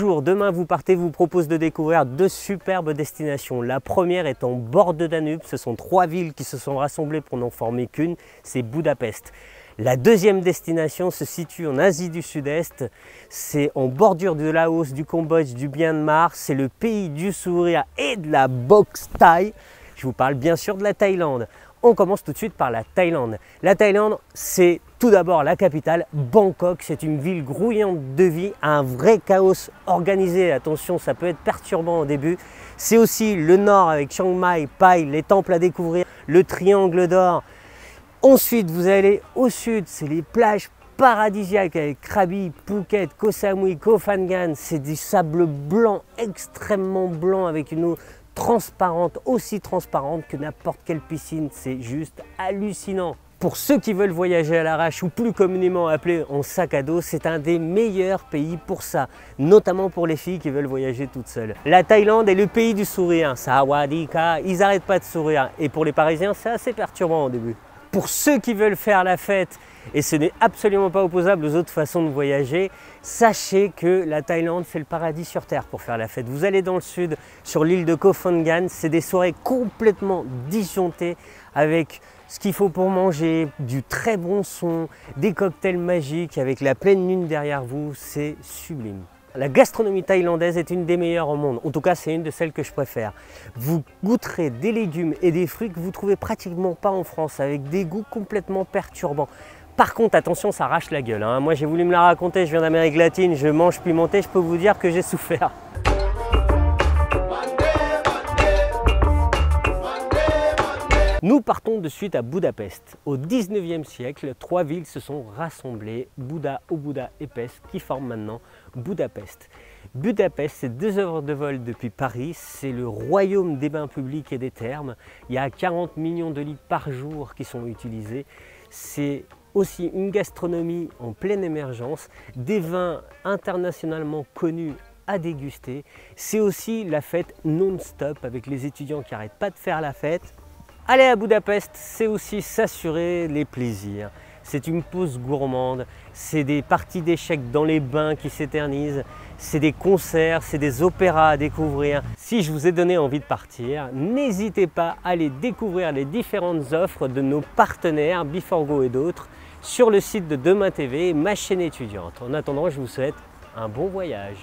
Bonjour, demain vous partez, vous propose de découvrir deux superbes destinations. La première est en bord de Danube, ce sont trois villes qui se sont rassemblées pour n'en former qu'une, c'est Budapest. La deuxième destination se situe en Asie du Sud-Est, c'est en bordure de Laos, du Cambodge, du Myanmar, c'est le pays du sourire et de la boxe thaï. Je vous parle bien sûr de la Thaïlande. On commence tout de suite par la Thaïlande. La Thaïlande, c'est tout d'abord la capitale, Bangkok. C'est une ville grouillante de vie, un vrai chaos organisé. Attention, ça peut être perturbant au début. C'est aussi le nord avec Chiang Mai, Pai, les temples à découvrir, le triangle d'or. Ensuite, vous allez au sud, c'est les plages paradisiaques avec Krabi, Phuket, Koh Samui, Koh Phangan. C'est du sable blanc, extrêmement blanc avec une eau transparente, aussi transparente que n'importe quelle piscine. C'est juste hallucinant. Pour ceux qui veulent voyager à l'arrache ou plus communément appelé en sac à dos, c'est un des meilleurs pays pour ça, notamment pour les filles qui veulent voyager toutes seules. La Thaïlande est le pays du sourire, sawadika, ils n'arrêtent pas de sourire. Et pour les Parisiens, c'est assez perturbant au début. Pour ceux qui veulent faire la fête, et ce n'est absolument pas opposable aux autres façons de voyager, sachez que la Thaïlande, c'est le paradis sur terre pour faire la fête. Vous allez dans le sud, sur l'île de Koh Phangan, c'est des soirées complètement disjonctées avec ce qu'il faut pour manger, du très bon son, des cocktails magiques avec la pleine lune derrière vous, c'est sublime. La gastronomie thaïlandaise est une des meilleures au monde, en tout cas c'est une de celles que je préfère. Vous goûterez des légumes et des fruits que vous ne trouvez pratiquement pas en France, avec des goûts complètement perturbants. Par contre, attention, ça arrache la gueule, hein. Moi j'ai voulu me la raconter, je viens d'Amérique latine, je mange pimenté, je peux vous dire que j'ai souffert. Nous partons de suite à Budapest. Au 19e siècle, trois villes se sont rassemblées, Buda, Óbuda et Pest, qui forment maintenant Budapest. Budapest, c'est 2 heures de vol depuis Paris, c'est le royaume des bains publics et des thermes. Il y a 40 millions de litres par jour qui sont utilisés. C'est aussi une gastronomie en pleine émergence, des vins internationalement connus à déguster. C'est aussi la fête non-stop avec les étudiants qui n'arrêtent pas de faire la fête. Aller à Budapest, c'est aussi s'assurer les plaisirs. C'est une pause gourmande, c'est des parties d'échecs dans les bains qui s'éternisent, c'est des concerts, c'est des opéras à découvrir. Si je vous ai donné envie de partir, n'hésitez pas à aller découvrir les différentes offres de nos partenaires, Biforgo et d'autres, sur le site de Demain TV, ma chaîne étudiante. En attendant, je vous souhaite un bon voyage.